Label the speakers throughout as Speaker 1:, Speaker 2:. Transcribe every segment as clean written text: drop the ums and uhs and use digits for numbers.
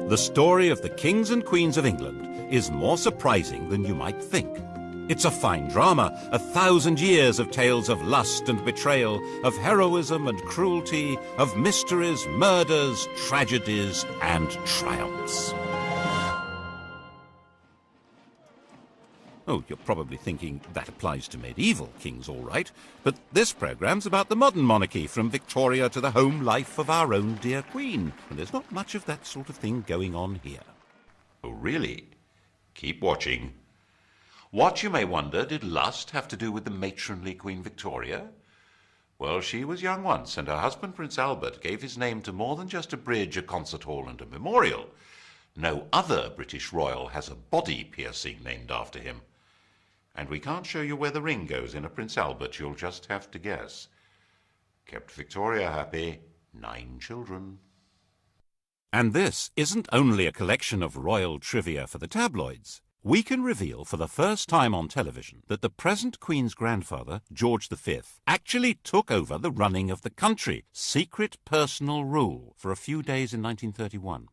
Speaker 1: The story of the kings and queens of England is more surprising than you might think. It's a fine drama, 1,000 years of tales of lust and betrayal, of heroism and cruelty, of mysteries, murders, tragedies, and triumphs. Oh, you're probably thinking that applies to medieval kings, all right, but this programme's about the modern monarchy, from Victoria to the home life of our own dear Queen, and there's not much of that sort of thing going on here.
Speaker 2: Oh, really? Keep watching. What, you may wonder, did lust have to do with the matronly Queen Victoria? Well, she was young once, and her husband, Prince Albert, gave his name to more than just a bridge, a concert hall, and a memorial. No other British royal has a body piercing named after him. And we can't show you where the ring goes in a Prince Albert, you'll just have to guess. Kept Victoria happy, 9 children.
Speaker 1: And this isn't only a collection of royal trivia for the tabloids. We can reveal for the first time on television that the present Queen's grandfather, George V, actually took over the running of the country, secret personal rule, for a few days in 1931.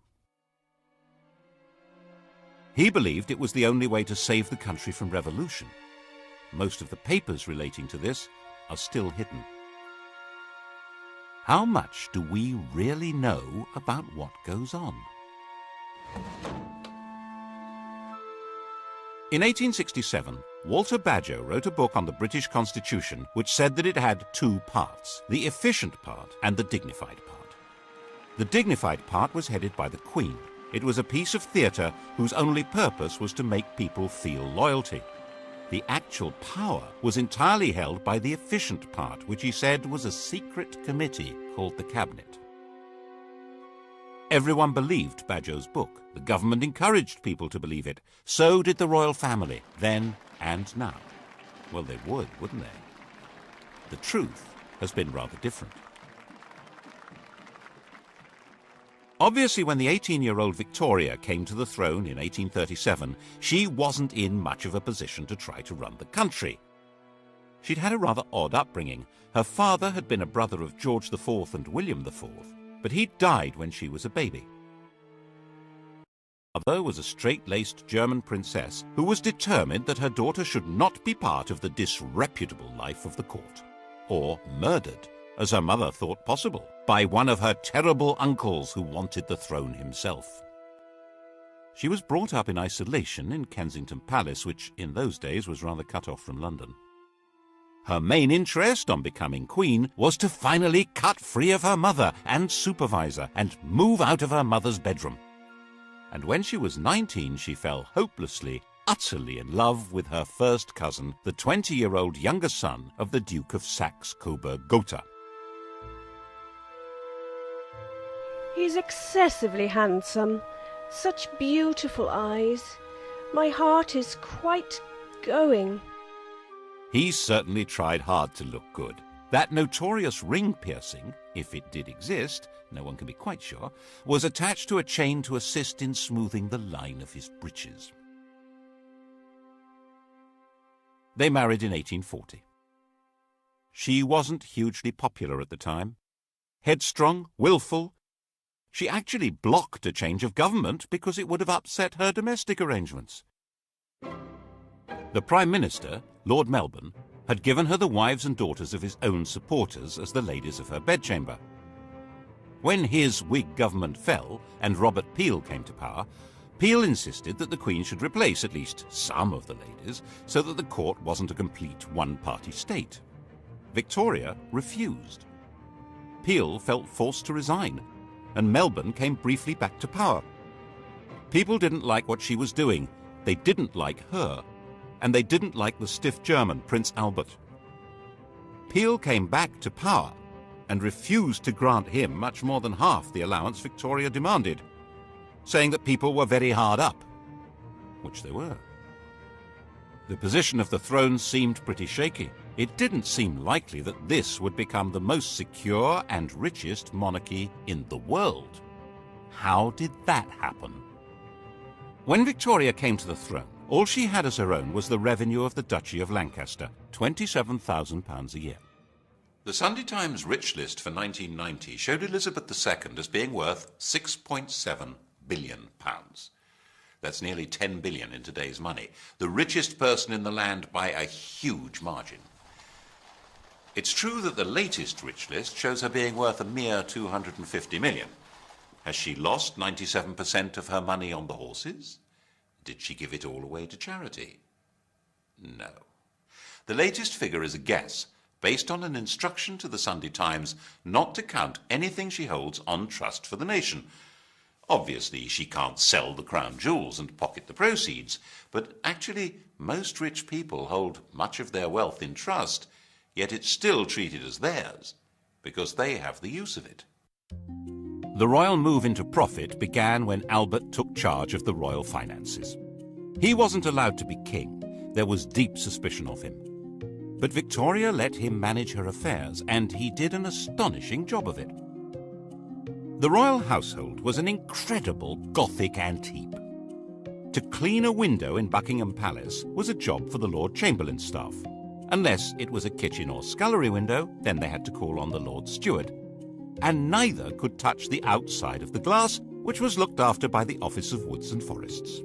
Speaker 1: He believed it was the only way to save the country from revolution. Most of the papers relating to this are still hidden. How much do we really know about what goes on? In 1867, Walter Bagehot wrote a book on the British Constitution which said that it had 2 parts, the efficient part and the dignified part. The dignified part was headed by the Queen. It was a piece of theatre whose only purpose was to make people feel loyalty. The actual power was entirely held by the efficient part, which he said was a secret committee called the Cabinet. Everyone believed Bagehot's book. The government encouraged people to believe it. So did the royal family, then and now. Well, they would, wouldn't they? The truth has been rather different. Obviously, when the 18-year-old Victoria came to the throne in 1837, she wasn't in much of a position to try to run the country. She'd had a rather odd upbringing. Her father had been a brother of George IV and William IV, but he'd died when she was a baby. Her mother was a straight-laced German princess who was determined that her daughter should not be part of the disreputable life of the court, or murdered, as her mother thought possible, by one of her terrible uncles who wanted the throne himself. She was brought up in isolation in Kensington Palace, which in those days was rather cut off from London. Her main interest on becoming queen was to finally cut free of her mother and supervisor and move out of her mother's bedroom. And when she was 19, she fell hopelessly, utterly in love with her first cousin, the 20-year-old younger son of the Duke of Saxe-Coburg-Gotha.
Speaker 3: He's excessively handsome. Such beautiful eyes. My heart is quite going.
Speaker 1: He certainly tried hard to look good. That notorious ring piercing, if it did exist, no one can be quite sure, was attached to a chain to assist in smoothing the line of his breeches. They married in 1840. She wasn't hugely popular at the time. Headstrong, willful. She actually blocked a change of government because it would have upset her domestic arrangements. The Prime Minister, Lord Melbourne, had given her the wives and daughters of his own supporters as the ladies of her bedchamber. When his Whig government fell and Robert Peel came to power, Peel insisted that the Queen should replace at least some of the ladies so that the court wasn't a complete one-party state. Victoria refused. Peel felt forced to resign, and Melbourne came briefly back to power. People didn't like what she was doing. They didn't like her. And they didn't like the stiff German, Prince Albert. Peel came back to power and refused to grant him much more than half the allowance Victoria demanded, saying that people were very hard up, which they were. The position of the throne seemed pretty shaky. It didn't seem likely that this would become the most secure and richest monarchy in the world. How did that happen? When Victoria came to the throne, all she had as her own was the revenue of the Duchy of Lancaster, £27,000 a year.
Speaker 2: The Sunday Times Rich List for 1990 showed Elizabeth II as being worth £6.7 billion pounds. That's nearly 10 billion in today's money. The richest person in the land by a huge margin. It's true that the latest rich list shows her being worth a mere 250 million. Has she lost 97% of her money on the horses? Did she give it all away to charity? No. The latest figure is a guess, based on an instruction to the Sunday Times not to count anything she holds on trust for the nation. Obviously, she can't sell the crown jewels and pocket the proceeds, but actually, most rich people hold much of their wealth in trust, yet it's still treated as theirs, because they have the use of it.
Speaker 1: The royal move into profit began when Albert took charge of the royal finances. He wasn't allowed to be king. There was deep suspicion of him. But Victoria let him manage her affairs, and he did an astonishing job of it. The royal household was an incredible Gothic ant heap. To clean a window in Buckingham Palace was a job for the Lord Chamberlain's staff. Unless it was a kitchen or scullery window, then they had to call on the Lord Steward. And neither could touch the outside of the glass, which was looked after by the Office of Woods and Forests.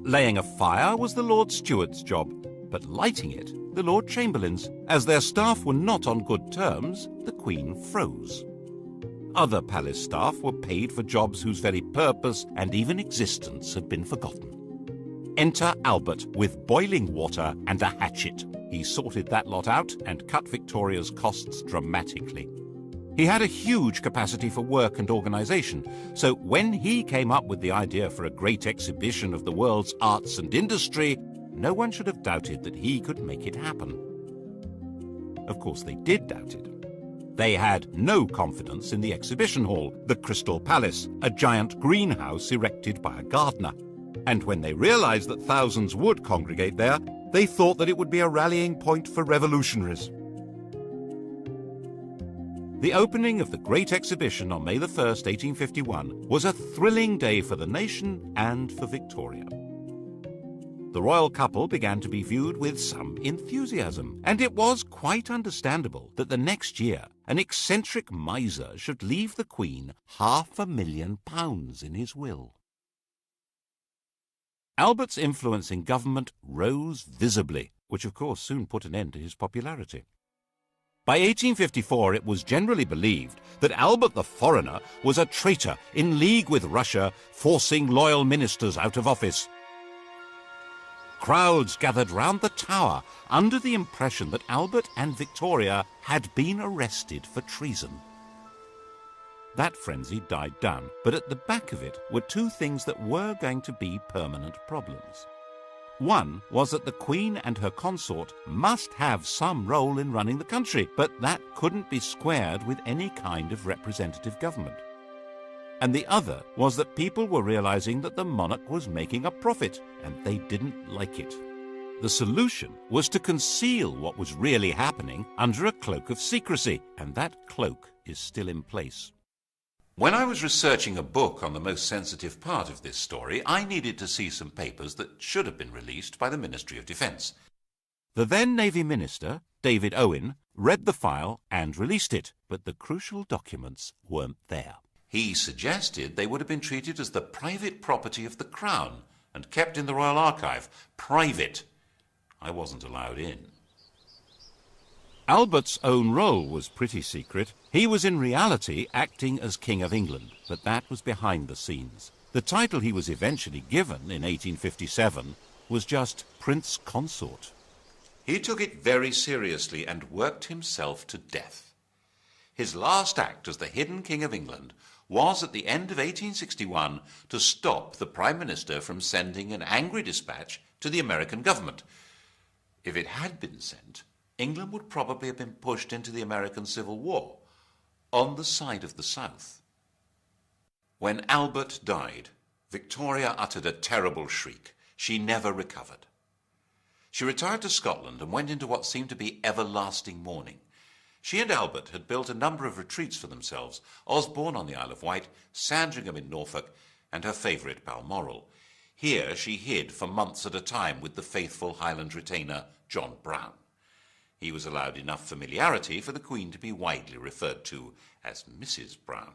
Speaker 1: Laying a fire was the Lord Steward's job, but lighting it, the Lord Chamberlain's. As their staff were not on good terms, the Queen froze. Other palace staff were paid for jobs whose very purpose and even existence had been forgotten. Enter Albert with boiling water and a hatchet. He sorted that lot out and cut Victoria's costs dramatically. He had a huge capacity for work and organisation, so when he came up with the idea for a great exhibition of the world's arts and industry, no one should have doubted that he could make it happen. Of course, they did doubt it. They had no confidence in the exhibition hall, the Crystal Palace, a giant greenhouse erected by a gardener. And when they realised that thousands would congregate there, they thought that it would be a rallying point for revolutionaries. The opening of the Great Exhibition on May the 1st, 1851, was a thrilling day for the nation and for Victoria. The royal couple began to be viewed with some enthusiasm, and it was quite understandable that the next year an eccentric miser should leave the Queen £500,000 in his will. Albert's influence in government rose visibly, which of course soon put an end to his popularity. By 1854 it was generally believed that Albert the Foreigner was a traitor in league with Russia, forcing loyal ministers out of office. Crowds gathered round the Tower under the impression that Albert and Victoria had been arrested for treason. That frenzy died down, but at the back of it were two things that were going to be permanent problems. One was that the Queen and her consort must have some role in running the country, but that couldn't be squared with any kind of representative government. And the other was that people were realizing that the monarch was making a profit, and they didn't like it. The solution was to conceal what was really happening under a cloak of secrecy, and that cloak is still in place.
Speaker 2: When I was researching a book on the most sensitive part of this story, I needed to see some papers that should have been released by the Ministry of Defence.
Speaker 1: The then Navy Minister, David Owen, read the file and released it, but the crucial documents weren't there.
Speaker 2: He suggested they would have been treated as the private property of the Crown and kept in the Royal Archive. Private. I wasn't allowed in.
Speaker 1: Albert's own role was pretty secret. He was in reality acting as King of England, but that was behind the scenes. The title he was eventually given in 1857 was just Prince Consort.
Speaker 2: He took it very seriously and worked himself to death. His last act as the hidden King of England was at the end of 1861 to stop the Prime Minister from sending an angry dispatch to the American government. If it had been sent, England would probably have been pushed into the American Civil War, on the side of the South. When Albert died, Victoria uttered a terrible shriek. She never recovered. She retired to Scotland and went into what seemed to be everlasting mourning. She and Albert had built a number of retreats for themselves, Osborne on the Isle of Wight, Sandringham in Norfolk, and her favourite Balmoral. Here she hid for months at a time with the faithful Highland retainer John Brown. He was allowed enough familiarity for the Queen to be widely referred to as Mrs. Brown.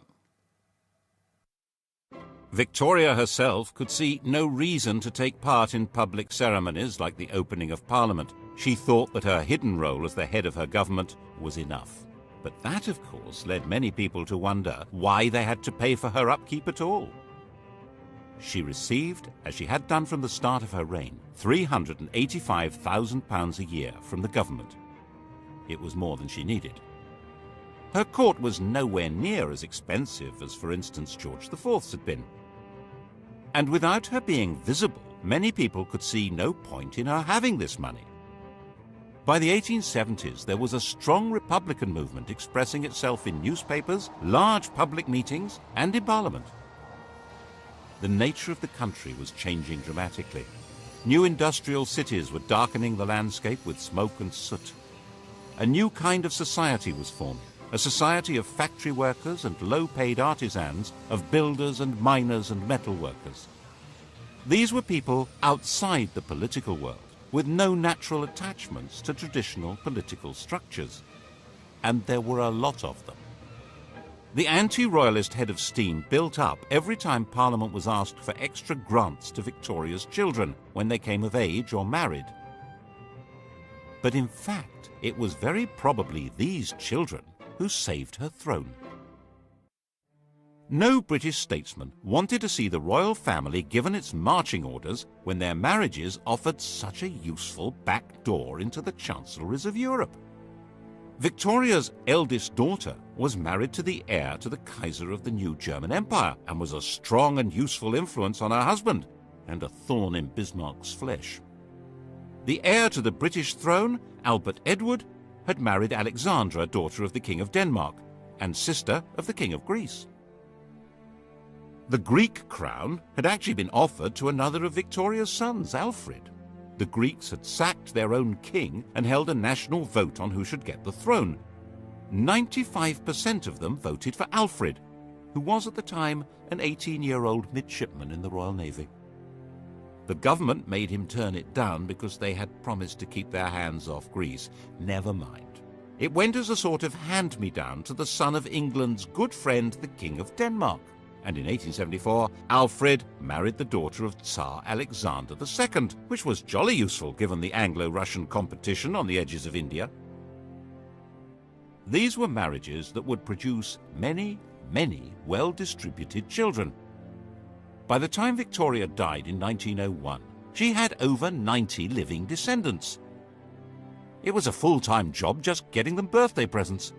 Speaker 1: Victoria herself could see no reason to take part in public ceremonies like the opening of Parliament. She thought that her hidden role as the head of her government was enough. But that, of course, led many people to wonder why they had to pay for her upkeep at all. She received, as she had done from the start of her reign, £385,000 a year from the government. It was more than she needed. Her court was nowhere near as expensive as, for instance, George IV's had been. And without her being visible, many people could see no point in her having this money. By the 1870s, there was a strong Republican movement expressing itself in newspapers, large public meetings, and in Parliament. The nature of the country was changing dramatically. New industrial cities were darkening the landscape with smoke and soot. A new kind of society was forming, a society of factory workers and low-paid artisans, of builders and miners and metal workers. These were people outside the political world, with no natural attachments to traditional political structures. And there were a lot of them. The anti-royalist head of steam built up every time Parliament was asked for extra grants to Victoria's children when they came of age or married. But in fact, it was very probably these children who saved her throne. No British statesman wanted to see the royal family given its marching orders when their marriages offered such a useful back door into the chancelleries of Europe. Victoria's eldest daughter was married to the heir to the Kaiser of the new German Empire and was a strong and useful influence on her husband and a thorn in Bismarck's flesh. The heir to the British throne, Albert Edward, had married Alexandra, daughter of the King of Denmark and sister of the King of Greece. The Greek crown had actually been offered to another of Victoria's sons, Alfred. The Greeks had sacked their own king and held a national vote on who should get the throne. 95% of them voted for Alfred, who was at the time an 18-year-old midshipman in the Royal Navy. The government made him turn it down because they had promised to keep their hands off Greece. Never mind. It went as a sort of hand-me-down to the son of England's good friend, the King of Denmark. And in 1874, Alfred married the daughter of Tsar Alexander II, which was jolly useful given the Anglo-Russian competition on the edges of India. These were marriages that would produce many, many well-distributed children. By the time Victoria died in 1901, she had over 90 living descendants. It was a full-time job just getting them birthday presents.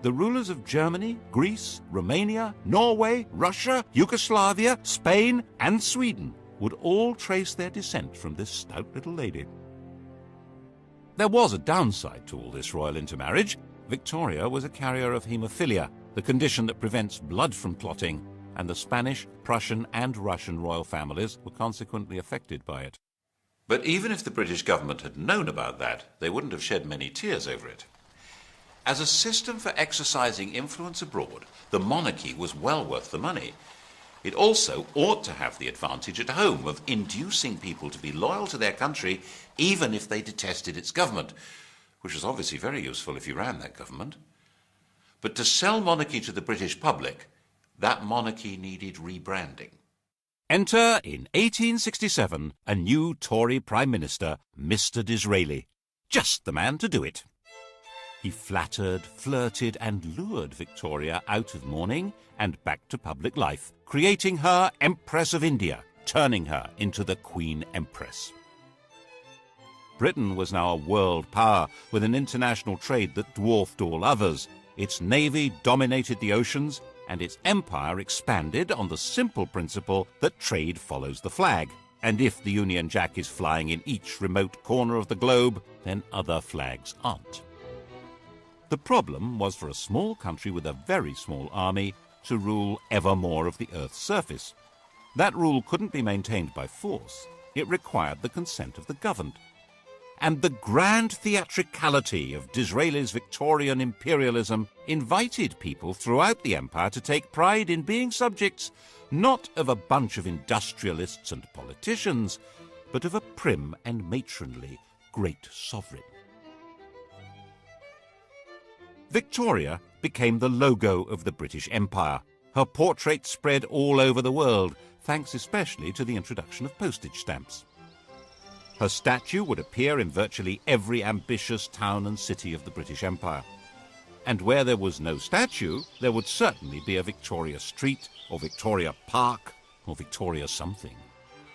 Speaker 1: The rulers of Germany, Greece, Romania, Norway, Russia, Yugoslavia, Spain, and Sweden would all trace their descent from this stout little lady. There was a downside to all this royal intermarriage. Victoria was a carrier of haemophilia, the condition that prevents blood from clotting, and the Spanish, Prussian, and Russian royal families were consequently affected by it.
Speaker 2: But even if the British government had known about that, they wouldn't have shed many tears over it. As a system for exercising influence abroad, the monarchy was well worth the money. It also ought to have the advantage at home of inducing people to be loyal to their country even if they detested its government, which was obviously very useful if you ran that government. But to sell monarchy to the British public, that monarchy needed rebranding.
Speaker 1: Enter, in 1867, a new Tory Prime Minister, Mr. Disraeli. Just the man to do it. He flattered, flirted, and lured Victoria out of mourning and back to public life, creating her Empress of India, turning her into the Queen Empress. Britain was now a world power with an international trade that dwarfed all others. Its navy dominated the oceans, and its empire expanded on the simple principle that trade follows the flag. And if the Union Jack is flying in each remote corner of the globe, then other flags aren't. The problem was for a small country with a very small army to rule ever more of the Earth's surface. That rule couldn't be maintained by force. It required the consent of the governed. And the grand theatricality of Disraeli's Victorian imperialism invited people throughout the empire to take pride in being subjects not of a bunch of industrialists and politicians, but of a prim and matronly great sovereign. Victoria became the logo of the British Empire, Her portrait spread all over the world, thanks especially to the introduction of postage stamps. Her statue would appear in virtually every ambitious town and city of the British Empire. And where there was no statue, there would certainly be a Victoria Street, or Victoria Park, or Victoria something.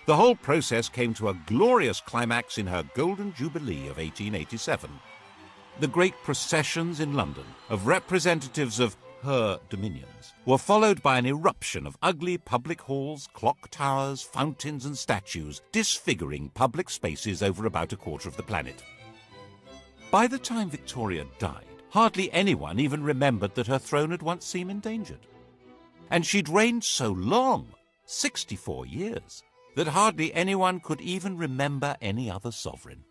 Speaker 1: The whole process came to a glorious climax in her Golden Jubilee of 1887. The great processions in London of representatives of her dominions were followed by an eruption of ugly public halls, clock towers, fountains and statues, disfiguring public spaces over about a quarter of the planet. By the time Victoria died, hardly anyone even remembered that her throne had once seemed endangered. And she'd reigned so long, 64 years, that hardly anyone could even remember any other sovereign.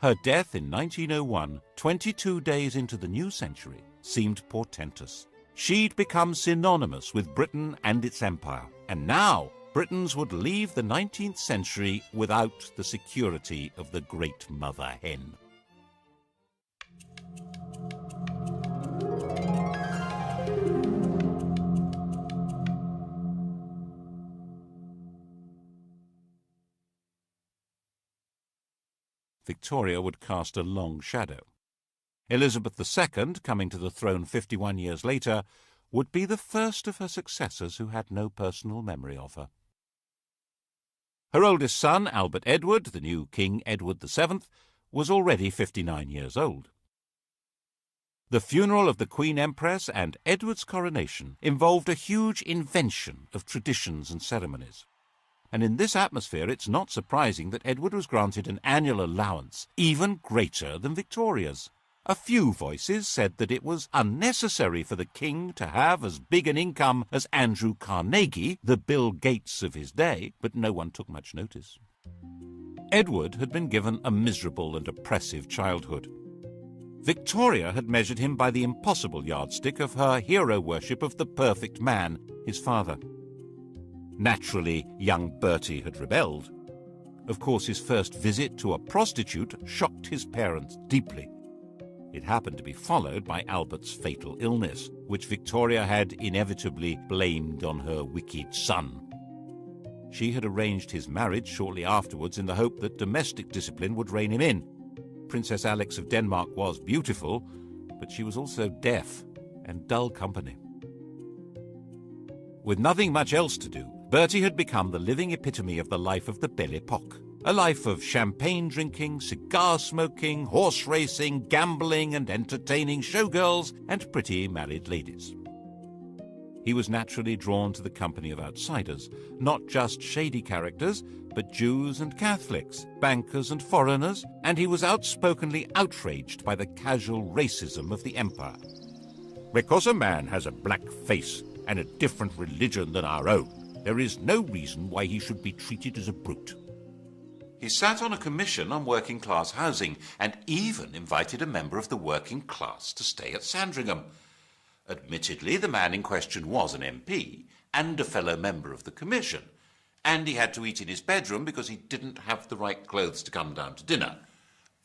Speaker 1: Her death in 1901, 22 days into the new century, seemed portentous. She'd become synonymous with Britain and its empire, and now Britons would leave the 19th century without the security of the great mother hen. Victoria would cast a long shadow. Elizabeth II, coming to the throne 51 years later, would be the first of her successors who had no personal memory of her. Her oldest son, Albert Edward, the new King Edward VII, was already 59 years old. The funeral of the Queen Empress and Edward's coronation involved a huge invention of traditions and ceremonies. And in this atmosphere, it's not surprising that Edward was granted an annual allowance even greater than Victoria's. A few voices said that it was unnecessary for the king to have as big an income as Andrew Carnegie, the Bill Gates of his day, but no one took much notice. Edward had been given a miserable and oppressive childhood. Victoria had measured him by the impossible yardstick of her hero worship of the perfect man, his father. Naturally, young Bertie had rebelled. Of course, his first visit to a prostitute shocked his parents deeply. It happened to be followed by Albert's fatal illness, which Victoria had inevitably blamed on her wicked son. She had arranged his marriage shortly afterwards in the hope that domestic discipline would rein him in. Princess Alix of Denmark was beautiful, but she was also deaf and dull company. With nothing much else to do, Bertie had become the living epitome of the life of the Belle Epoque. A life of champagne drinking, cigar smoking, horse racing, gambling and entertaining showgirls and pretty married ladies. He was naturally drawn to the company of outsiders, not just shady characters, but Jews and Catholics, bankers and foreigners, and he was outspokenly outraged by the casual racism of the empire. Because a man has a black face and a different religion than our own, there is no reason why he should be treated as a brute.
Speaker 2: He sat on a commission on working-class housing and even invited a member of the working class to stay at Sandringham. Admittedly, the man in question was an MP and a fellow member of the commission, and he had to eat in his bedroom because he didn't have the right clothes to come down to dinner.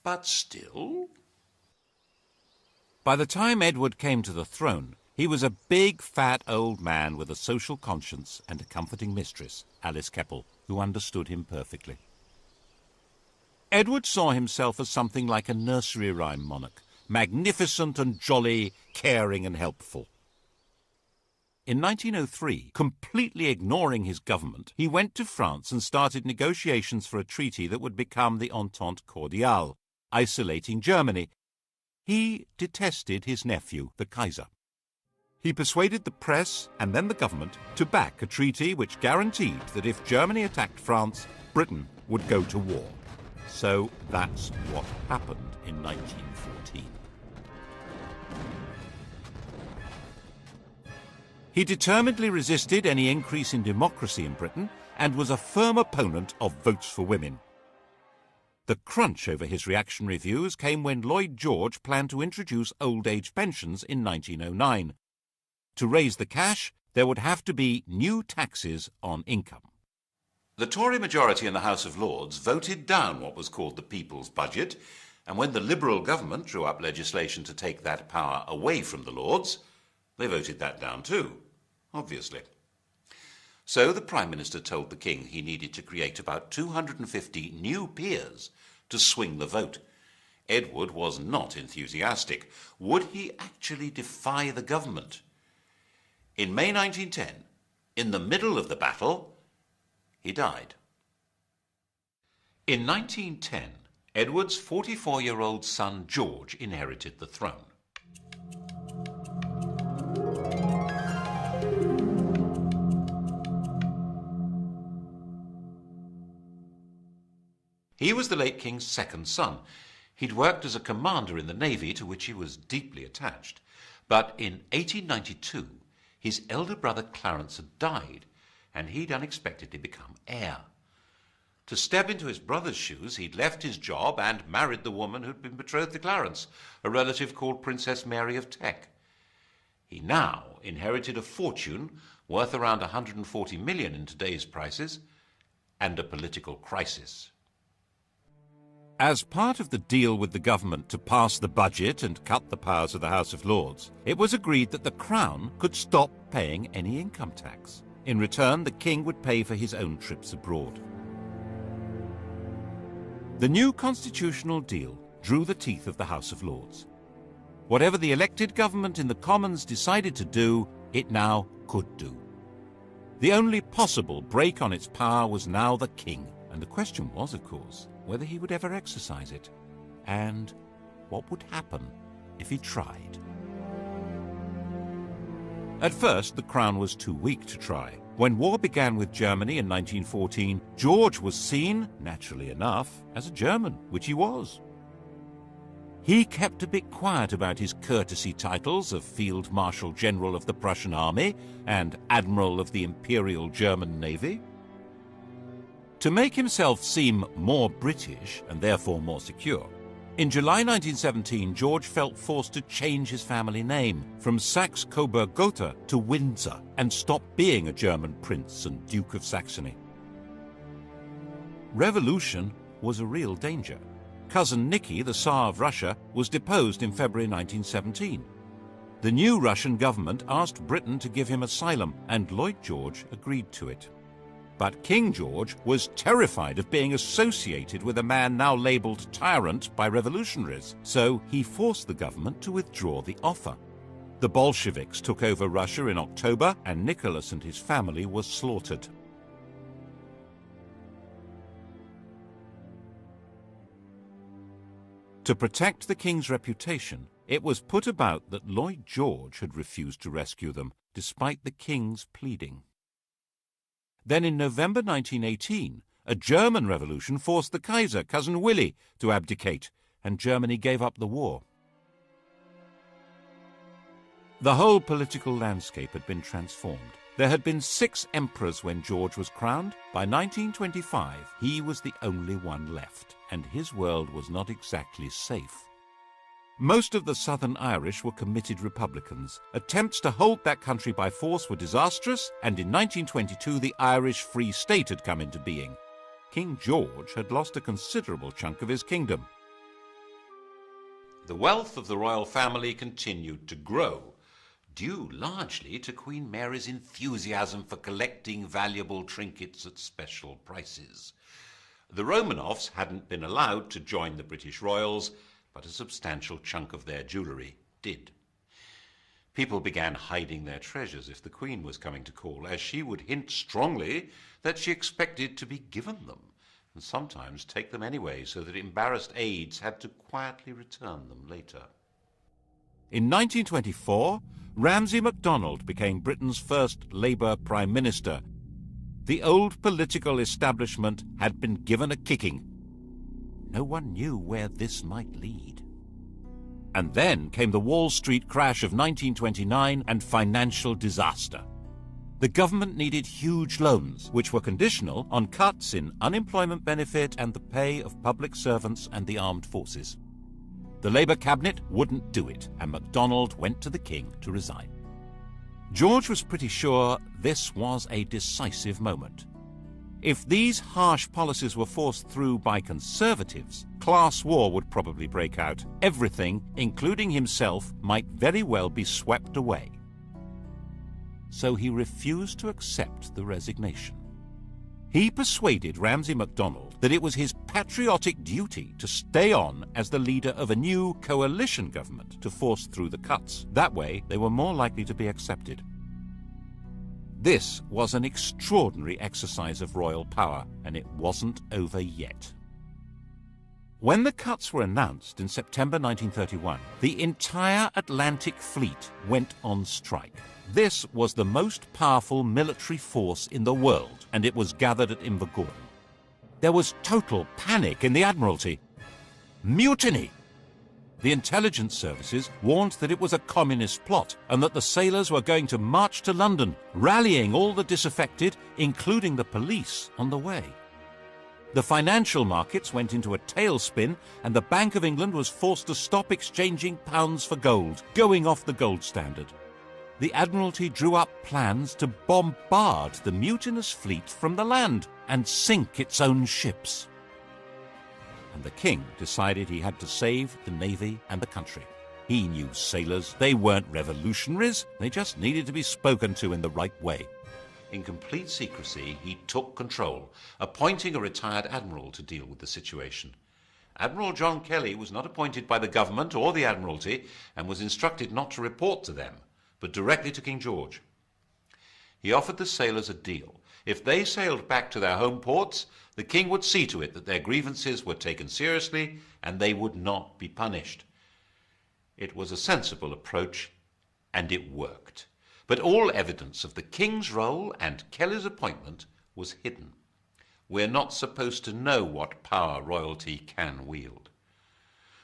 Speaker 2: But still...
Speaker 1: By the time Edward came to the throne, he was a big, fat old man with a social conscience and a comforting mistress, Alice Keppel, who understood him perfectly. Edward saw himself as something like a nursery rhyme monarch, magnificent and jolly, caring and helpful. In 1903, completely ignoring his government, he went to France and started negotiations for a treaty that would become the Entente Cordiale, isolating Germany. He detested his nephew, the Kaiser. He persuaded the press and then the government to back a treaty which guaranteed that if Germany attacked France, Britain would go to war. So that's what happened in 1914. He determinedly resisted any increase in democracy in Britain and was a firm opponent of votes for women. The crunch over his reactionary views came when Lloyd George planned to introduce old age pensions in 1909. To raise the cash, there would have to be new taxes on income.
Speaker 2: The Tory majority in the House of Lords voted down what was called the People's Budget, and when the Liberal government drew up legislation to take that power away from the Lords, they voted that down too. obviously. So the Prime Minister told the King he needed to create about 250 new peers to swing the vote. Edward was not enthusiastic. Would he actually defy the government? In May 1910, in the middle of the battle, he died. In 1910, Edward's 44-year-old son George inherited the throne. He was the late King's second son. He'd worked as a commander in the Navy, to which he was deeply attached. But in 1892, his elder brother Clarence had died, and he'd unexpectedly become heir. To step into his brother's shoes, he'd left his job and married the woman who'd been betrothed to Clarence, a relative called Princess Mary of Teck. He now inherited a fortune worth around 140 million in today's prices, and a political crisis.
Speaker 1: As part of the deal with the government to pass the budget and cut the powers of the House of Lords, it was agreed that the Crown could stop paying any income tax. In return, the King would pay for his own trips abroad. The new constitutional deal drew the teeth of the House of Lords. Whatever the elected government in the Commons decided to do, it now could do. The only possible break on its power was now the King, and the question was, of course, whether he would ever exercise it, and what would happen if he tried. At first, the Crown was too weak to try. When war began with Germany in 1914, George was seen, naturally enough, as a German, which he was. He kept a bit quiet about his courtesy titles of Field Marshal General of the Prussian Army and Admiral of the Imperial German Navy. To make himself seem more British and therefore more secure, in July 1917, George felt forced to change his family name from Saxe-Coburg-Gotha to Windsor and stop being a German prince and Duke of Saxony. Revolution was a real danger. Cousin Nicky, the Tsar of Russia, was deposed in February 1917. The new Russian government asked Britain to give him asylum, and Lloyd George agreed to it. But King George was terrified of being associated with a man now labelled tyrant by revolutionaries, so he forced the government to withdraw the offer. The Bolsheviks took over Russia in October, and Nicholas and his family were slaughtered. To protect the king's reputation, it was put about that Lloyd George had refused to rescue them, despite the king's pleading. Then in November 1918, a German revolution forced the Kaiser, Cousin Willy, to abdicate, and Germany gave up the war. The whole political landscape had been transformed. There had been 6 emperors when George was crowned. By 1925, he was the only one left, and his world was not exactly safe. Most of the Southern Irish were committed Republicans. Attempts to hold that country by force were disastrous, and in 1922 the Irish Free State had come into being. King George had lost a considerable chunk of his kingdom.
Speaker 2: The wealth of the royal family continued to grow, due largely to Queen Mary's enthusiasm for collecting valuable trinkets at special prices. The Romanovs hadn't been allowed to join the British royals, but a substantial chunk of their jewellery did. People began hiding their treasures if the Queen was coming to call, as she would hint strongly that she expected to be given them, and sometimes take them anyway, so that embarrassed aides had to quietly return them later.
Speaker 1: In 1924, Ramsay MacDonald became Britain's first Labour Prime Minister. The old political establishment had been given a kicking. No one knew where this might lead. And then came the Wall Street crash of 1929 and financial disaster. The government needed huge loans, which were conditional on cuts in unemployment benefit and the pay of public servants and the armed forces. The Labour cabinet wouldn't do it, and MacDonald went to the King to resign. George was pretty sure this was a decisive moment. If these harsh policies were forced through by Conservatives, class war would probably break out. Everything, including himself, might very well be swept away. so he refused to accept the resignation. He persuaded Ramsay MacDonald that it was his patriotic duty to stay on as the leader of a new coalition government to force through the cuts. That way, they were more likely to be accepted. This was an extraordinary exercise of royal power, and it wasn't over yet. When the cuts were announced in September 1931, the entire Atlantic Fleet went on strike. This was the most powerful military force in the world, and it was gathered at Invergordon. There was total panic in the Admiralty. Mutiny! The intelligence services warned that it was a communist plot and that the sailors were going to march to London, rallying all the disaffected, including the police, on the way. The financial markets went into a tailspin, and the Bank of England was forced to stop exchanging pounds for gold, going off the gold standard. The Admiralty drew up plans to bombard the mutinous fleet from the land and sink its own ships. And the king decided he had to save the navy and the country. He knew sailors. They weren't revolutionaries. They just needed to be spoken to in the right way.
Speaker 2: In complete secrecy, he took control, appointing a retired admiral to deal with the situation. Admiral John Kelly was not appointed by the government or the Admiralty and was instructed not to report to them, but directly to King George. He offered the sailors a deal. If they sailed back to their home ports, the king would see to it that their grievances were taken seriously and they would not be punished. It was a sensible approach, and it worked. But all evidence of the king's role and Kelly's appointment was hidden. We're not supposed to know what power royalty can wield.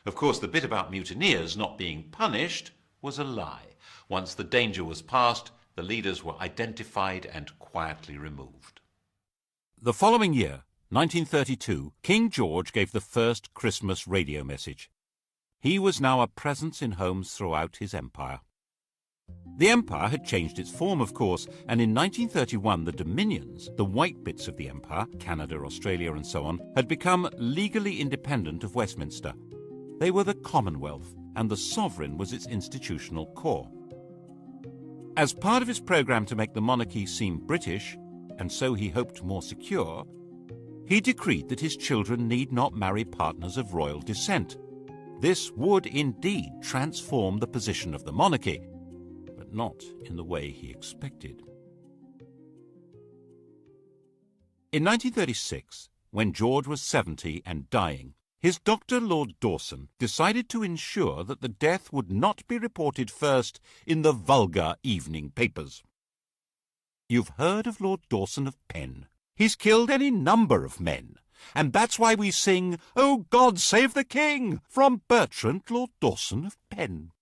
Speaker 2: Of course, the bit about mutineers not being punished was a lie. Once the danger was past, the leaders were identified and quietly removed.
Speaker 1: The following year, 1932, King George gave the first Christmas radio message. He was now a presence in homes throughout his empire. The empire had changed its form, of course, and in 1931 the dominions, the white bits of the empire, Canada, Australia and so on, had become legally independent of Westminster. They were the Commonwealth, and the sovereign was its institutional core. As part of his programme to make the monarchy seem British, and so he hoped more secure, he decreed that his children need not marry partners of royal descent. This would indeed transform the position of the monarchy, but not in the way he expected. In 1936, when George was 70 and dying, his doctor, Lord Dawson, decided to ensure that the death would not be reported first in the vulgar evening papers. You've heard of Lord Dawson of Penn. He's killed any number of men, and that's why we sing, "Oh God, save the King," from Bertrand, Lord Dawson of Penn.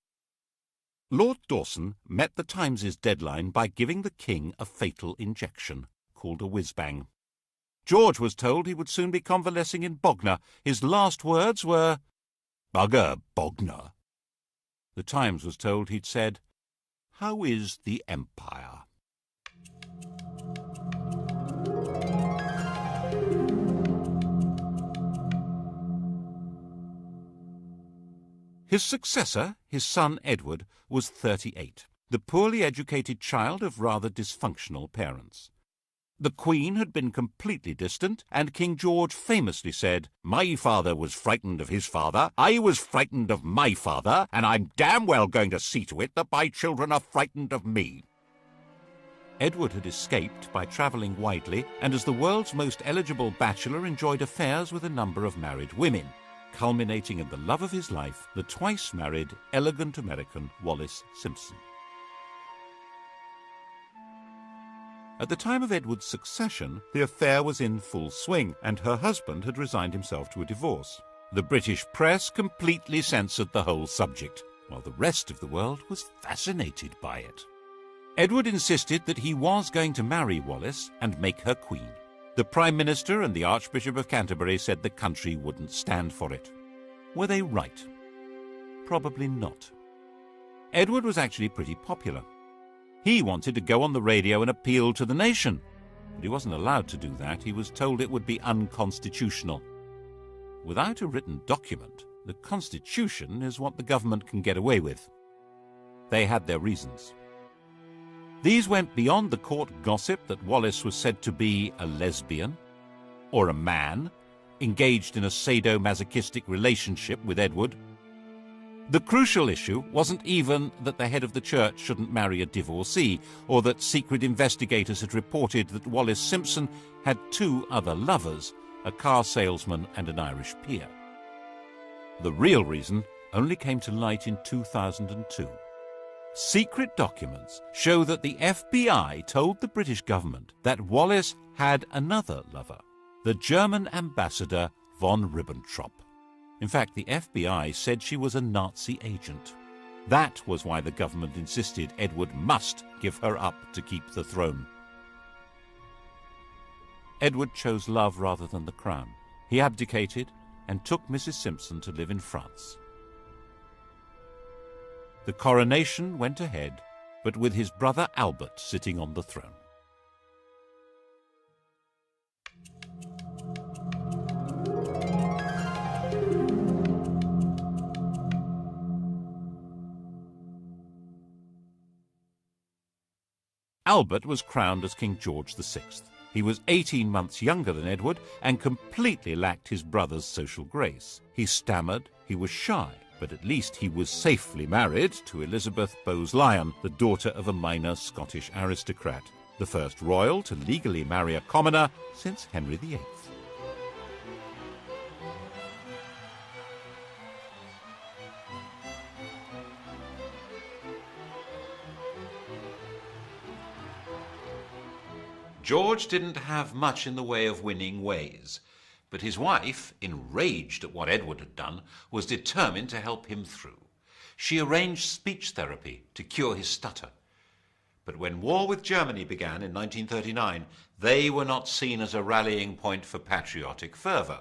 Speaker 1: Lord Dawson met the Times' deadline by giving the king a fatal injection, called a whiz-bang. George was told he would soon be convalescing in Bognor. His last words were, "Bugger Bognor." The Times was told he'd said, "How is the Empire?" His successor, his son Edward, was 38, the poorly educated child of rather dysfunctional parents. The Queen had been completely distant, and King George famously said, "My father was frightened of his father, I was frightened of my father, and I'm damn well going to see to it that my children are frightened of me." Edward had escaped by travelling widely, and as the world's most eligible bachelor enjoyed affairs with a number of married women, culminating in the love of his life, the twice-married, elegant American Wallis Simpson. At the time of Edward's succession, the affair was in full swing, and her husband had resigned himself to a divorce. The British press completely censored the whole subject, while the rest of the world was fascinated by it. Edward insisted that he was going to marry Wallis and make her queen. The Prime Minister and the Archbishop of Canterbury said the country wouldn't stand for it. Were they right? Probably not. Edward was actually pretty popular. He wanted to go on the radio and appeal to the nation, but he wasn't allowed to do that. He was told it would be unconstitutional. Without a written document, the Constitution is what the government can get away with. They had their reasons. These went beyond the court gossip that Wallis was said to be a lesbian or a man engaged in a sadomasochistic relationship with Edward. The crucial issue wasn't even that the head of the church shouldn't marry a divorcee, or that secret investigators had reported that Wallis Simpson had 2 other lovers, a car salesman and an Irish peer. The real reason only came to light in 2002. Secret documents show that the FBI told the British government that Wallis had another lover, the German ambassador von Ribbentrop. In fact, the FBI said she was a Nazi agent. That was why the government insisted Edward must give her up to keep the throne. Edward chose love rather than the crown. He abdicated and took Mrs. Simpson to live in France. The coronation went ahead, but with his brother Albert sitting on the throne. Albert was crowned as King George VI. He was 18 months younger than Edward and completely lacked his brother's social grace. He stammered, he was shy, but at least he was safely married to Elizabeth Bowes-Lyon, the daughter of a minor Scottish aristocrat, the first royal to legally marry a commoner since Henry VIII.
Speaker 2: George didn't have much in the way of winning ways, but his wife, enraged at what Edward had done, was determined to help him through. She arranged speech therapy to cure his stutter. But when war with Germany began in 1939, they were not seen as a rallying point for patriotic fervour,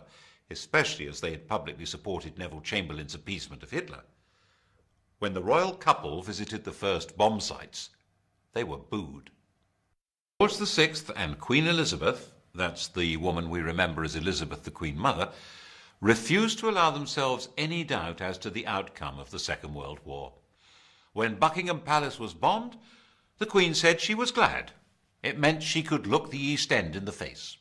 Speaker 2: especially as they had publicly supported Neville Chamberlain's appeasement of Hitler. When the royal couple visited the first bomb sites, they were booed. George VI and Queen Elizabeth, that's the woman we remember as Elizabeth the Queen Mother, refused to allow themselves any doubt as to the outcome of the Second World War. When Buckingham Palace was bombed, the Queen said she was glad. It meant she could look the East End in the face.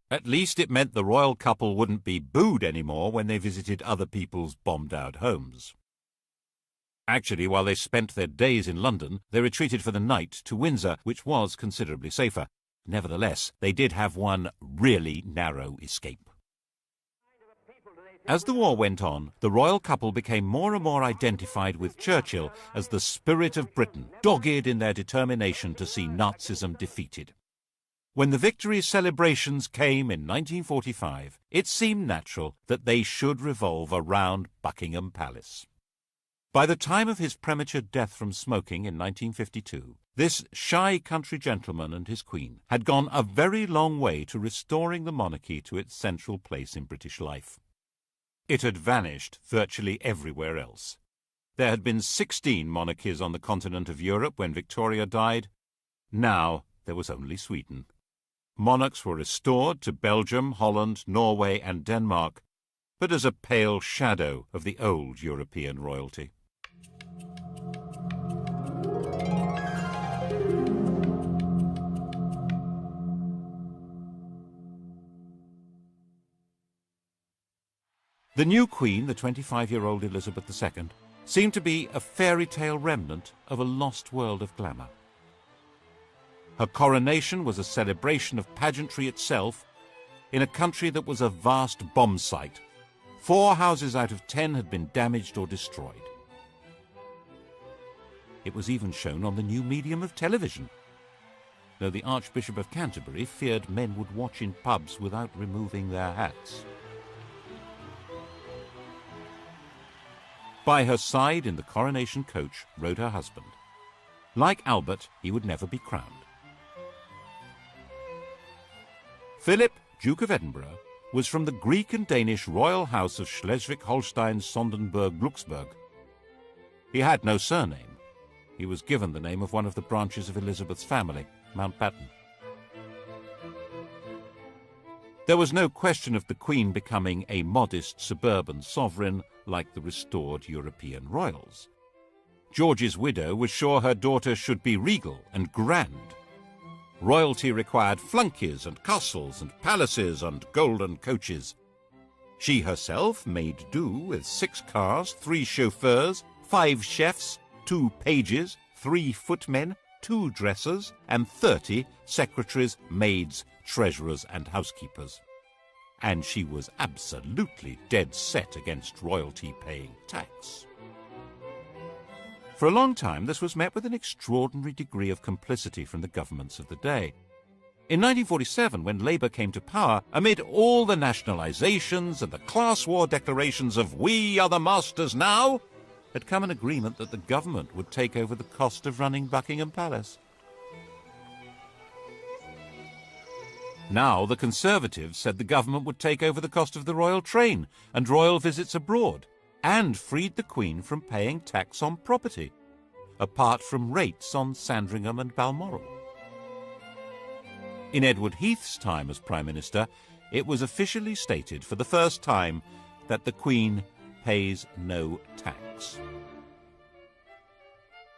Speaker 1: At least it meant the royal couple wouldn't be booed anymore when they visited other people's bombed-out homes. Actually, while they spent their days in London, they retreated for the night to Windsor, which was considerably safer. Nevertheless, they did have one really narrow escape. As the war went on, the royal couple became more and more identified with Churchill as the spirit of Britain, dogged in their determination to see Nazism defeated. When the victory celebrations came in 1945, it seemed natural that they should revolve around Buckingham Palace. By the time of his premature death from smoking in 1952, this shy country gentleman and his queen had gone a very long way to restoring the monarchy to its central place in British life. It had vanished virtually everywhere else. There had been 16 monarchies on the continent of Europe when Victoria died. Now there was only Sweden. Monarchs were restored to Belgium, Holland, Norway and Denmark, but as a pale shadow of the old European royalty. The new queen, the 25-year-old Elizabeth II, seemed to be a fairy tale remnant of a lost world of glamour. Her coronation was a celebration of pageantry itself in a country that was a vast bomb site. 4 houses out of 10 had been damaged or destroyed. It was even shown on the new medium of television, though the Archbishop of Canterbury feared men would watch in pubs without removing their hats. By her side in the coronation coach rode her husband. Like Albert, he would never be crowned. Philip, Duke of Edinburgh, was from the Greek and Danish royal house of Schleswig-Holstein-Sonderburg-Glucksburg. He had no surname. He was given the name of one of the branches of Elizabeth's family, Mountbatten. There was no question of the Queen becoming a modest suburban sovereign like the restored European royals. George's widow was sure her daughter should be regal and grand. Royalty required flunkies and castles and palaces and golden coaches. She herself made do with 6 cars, 3 chauffeurs, 5 chefs, 2 pages, 3 footmen, 2 dressers, and 30 secretaries, maids, treasurers, and housekeepers. And she was absolutely dead set against royalty paying tax. For a long time, this was met with an extraordinary degree of complicity from the governments of the day. In 1947, when Labour came to power, amid all the nationalisations and the class war declarations of "we are the masters now," had come an agreement that the government would take over the cost of running Buckingham Palace. Now the Conservatives said the government would take over the cost of the royal train and royal visits abroad, and freed the Queen from paying tax on property, apart from rates on Sandringham and Balmoral. In Edward Heath's time as Prime Minister, it was officially stated for the first time that the Queen pays no tax.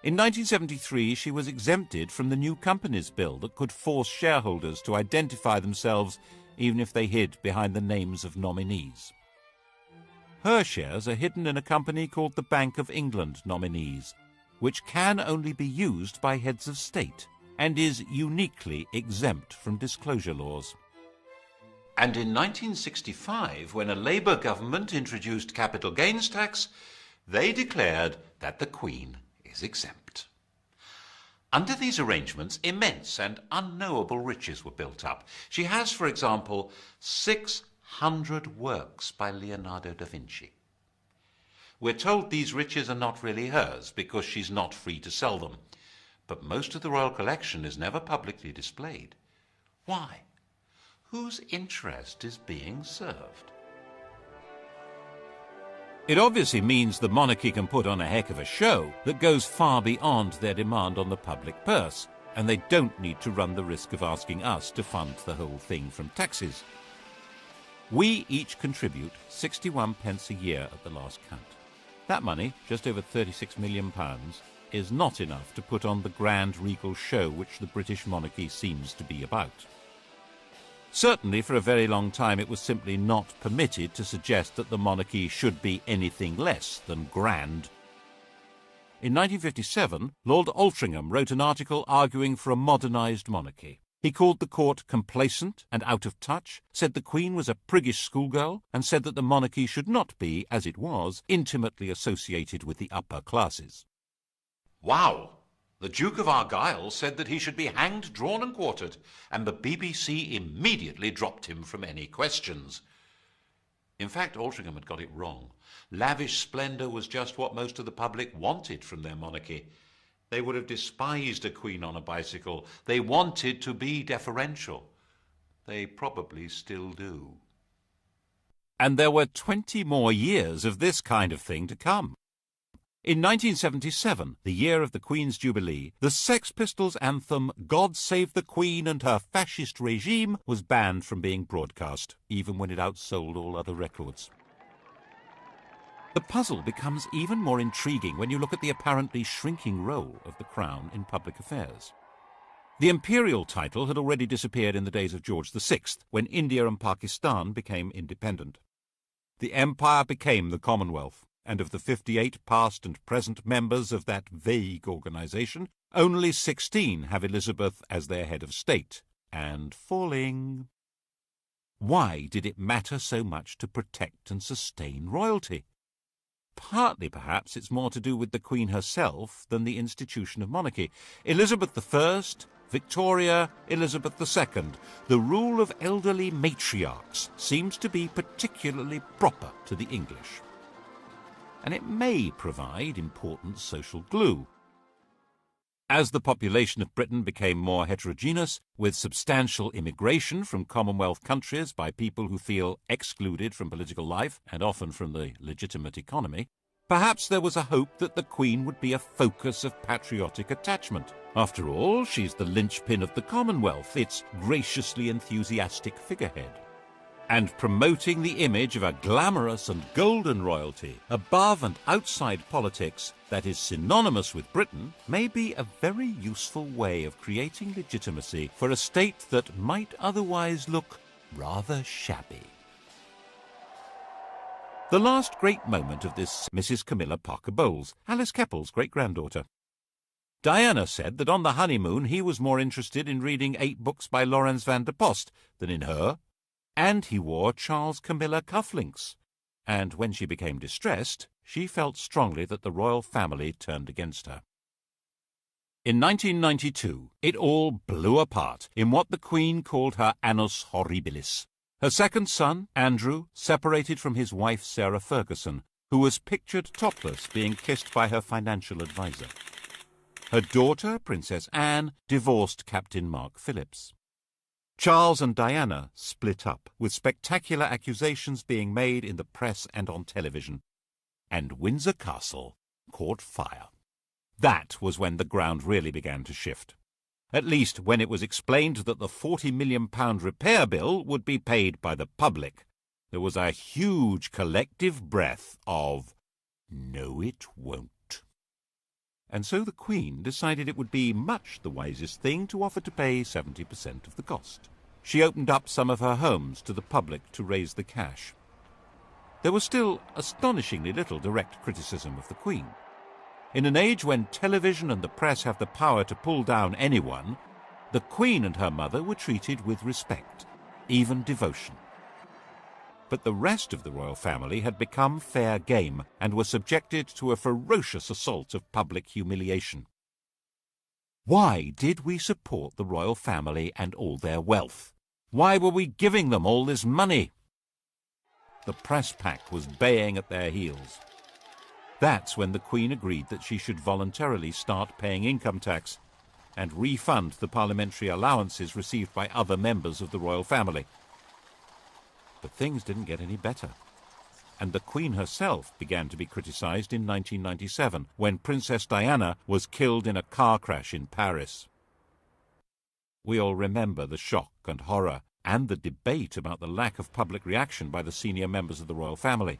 Speaker 1: In 1973, she was exempted from the new Companies Bill that could force shareholders to identify themselves even if they hid behind the names of nominees. Her shares are hidden in a company called the Bank of England Nominees, which can only be used by heads of state and is uniquely exempt from disclosure laws.
Speaker 2: And in 1965, when a Labour government introduced capital gains tax, they declared that the Queen is exempt. Under these arrangements, immense and unknowable riches were built up. She has, for example, 600 works by Leonardo da Vinci. We're told these riches are not really hers because she's not free to sell them. But most of the royal collection is never publicly displayed. Why? Whose interest is being served?
Speaker 1: It obviously means the monarchy can put on a heck of a show that goes far beyond their demand on the public purse, and they don't need to run the risk of asking us to fund the whole thing from taxes. We each contribute 61 pence a year at the last count. That money, just over £36 million, is not enough to put on the grand regal show which the British monarchy seems to be about. Certainly, for a very long time, it was simply not permitted to suggest that the monarchy should be anything less than grand. In 1957, Lord Altrincham wrote an article arguing for a modernised monarchy. He called the court complacent and out of touch, said the Queen was a priggish schoolgirl, and said that the monarchy should not be, as it was, intimately associated with the upper classes.
Speaker 2: Wow! The Duke of Argyll said that he should be hanged, drawn and quartered, and the BBC immediately dropped him from any questions. In fact, Altrincham had got it wrong. Lavish splendour was just what most of the public wanted from their monarchy. They would have despised a queen on a bicycle. They wanted to be deferential. They probably still do.
Speaker 1: And there were 20 more years of this kind of thing to come. In 1977, the year of the Queen's Jubilee, the Sex Pistols' anthem "God Save the Queen and Her Fascist Regime" was banned from being broadcast, even when it outsold all other records. The puzzle becomes even more intriguing when you look at the apparently shrinking role of the Crown in public affairs. The imperial title had already disappeared in the days of George VI, when India and Pakistan became independent. The empire became the Commonwealth, and of the 58 past and present members of that vague organisation, only 16 have Elizabeth as their head of state, and falling. Why did it matter so much to protect and sustain royalty? Partly, perhaps, it's more to do with the Queen herself than the institution of monarchy. Elizabeth I, Victoria, Elizabeth II, the rule of elderly matriarchs seems to be particularly proper to the English. And it may provide important social glue. As the population of Britain became more heterogeneous, with substantial immigration from Commonwealth countries by people who feel excluded from political life and often from the legitimate economy, perhaps there was a hope that the Queen would be a focus of patriotic attachment. After all, she's the linchpin of the Commonwealth, its graciously enthusiastic figurehead. And promoting the image of a glamorous and golden royalty above and outside politics that is synonymous with Britain may be a very useful way of creating legitimacy for a state that might otherwise look rather shabby. The last great moment of this Mrs. Camilla Parker Bowles, Alice Keppel's great-granddaughter. Diana said that on the honeymoon he was more interested in reading 8 books by Laurens van der Post than in her, and he wore Charles Camilla cufflinks. And when she became distressed, she felt strongly that the royal family turned against her. In 1992, it all blew apart in what the Queen called her annus horribilis. Her second son, Andrew, separated from his wife Sarah Ferguson, who was pictured topless being kissed by her financial advisor. Her daughter, Princess Anne, divorced Captain Mark Phillips. Charles and Diana split up, with spectacular accusations being made in the press and on television. And Windsor Castle caught fire. That was when the ground really began to shift. At least when it was explained that the £40 million repair bill would be paid by the public. There was a huge collective breath of, "No, it won't." And so the Queen decided it would be much the wisest thing to offer to pay 70% of the cost. She opened up some of her homes to the public to raise the cash. There was still astonishingly little direct criticism of the Queen. In an age when television and the press have the power to pull down anyone, the Queen and her mother were treated with respect, even devotion. But the rest of the royal family had become fair game and were subjected to a ferocious assault of public humiliation. Why did we support the royal family and all their wealth? Why were we giving them all this money? The press pack was baying at their heels. That's when the Queen agreed that she should voluntarily start paying income tax and refund the parliamentary allowances received by other members of the royal family. But things didn't get any better. And the Queen herself began to be criticised in 1997 when Princess Diana was killed in a car crash in Paris. We all remember the shock and horror and the debate about the lack of public reaction by the senior members of the royal family.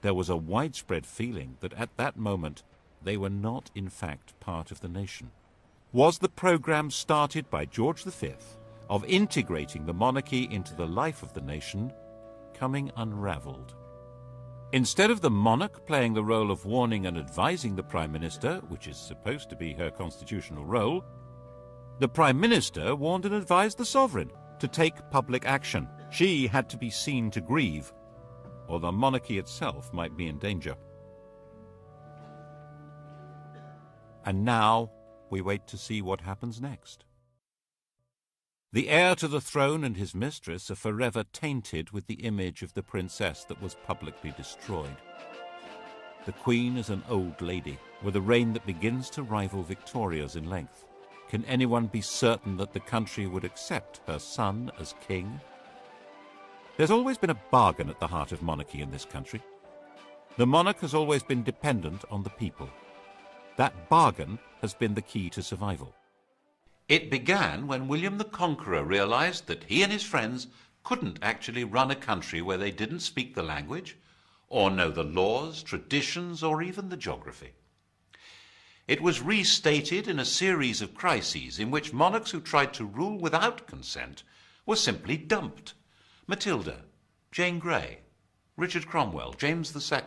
Speaker 1: There was a widespread feeling that at that moment they were not in fact part of the nation. Was the programme started by George V of integrating the monarchy into the life of the nation coming unravelled? Instead of the monarch playing the role of warning and advising the Prime Minister, which is supposed to be her constitutional role, the Prime Minister warned and advised the sovereign to take public action. She had to be seen to grieve, or the monarchy itself might be in danger. And now we wait to see what happens next. The heir to the throne and his mistress are forever tainted with the image of the princess that was publicly destroyed. The Queen is an old lady, with a reign that begins to rival Victoria's in length. Can anyone be certain that the country would accept her son as king? There's always been a bargain at the heart of monarchy in this country. The monarch has always been dependent on the people. That bargain has been the key to survival.
Speaker 2: It began when William the Conqueror realized that he and his friends couldn't actually run a country where they didn't speak the language, or know the laws, traditions, or even the geography. It was restated in a series of crises in which monarchs who tried to rule without consent were simply dumped. Matilda, Jane Grey, Richard Cromwell, James II.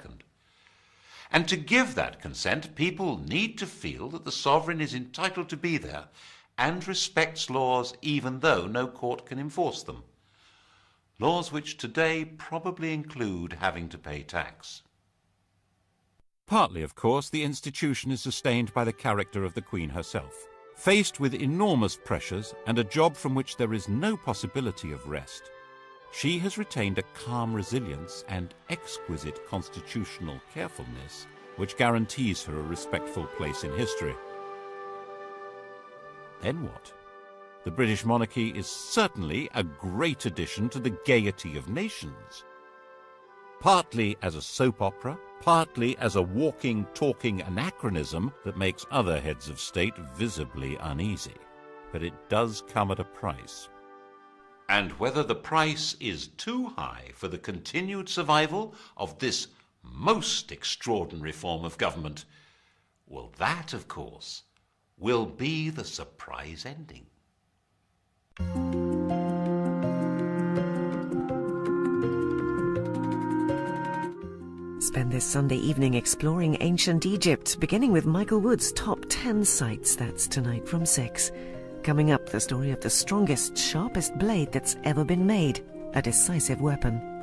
Speaker 2: And to give that consent, people need to feel that the sovereign is entitled to be there and respects laws even though no court can enforce them. Laws which today probably include having to pay tax.
Speaker 1: Partly, of course, the institution is sustained by the character of the Queen herself. Faced with enormous pressures and a job from which there is no possibility of rest, she has retained a calm resilience and exquisite constitutional carefulness which guarantees her a respectful place in history. Then what? The British monarchy is certainly a great addition to the gaiety of nations. Partly as a soap opera, partly as a walking, talking anachronism that makes other heads of state visibly uneasy. But it does come at a price.
Speaker 2: and whether the price is too high for the continued survival of this most extraordinary form of government, well, that, of course, will be the surprise ending.
Speaker 4: Spend this Sunday evening exploring ancient Egypt, beginning with Michael Wood's Top 10 Sites. That's tonight from 6. Coming up, the story of the strongest, sharpest blade that's ever been made, a decisive weapon.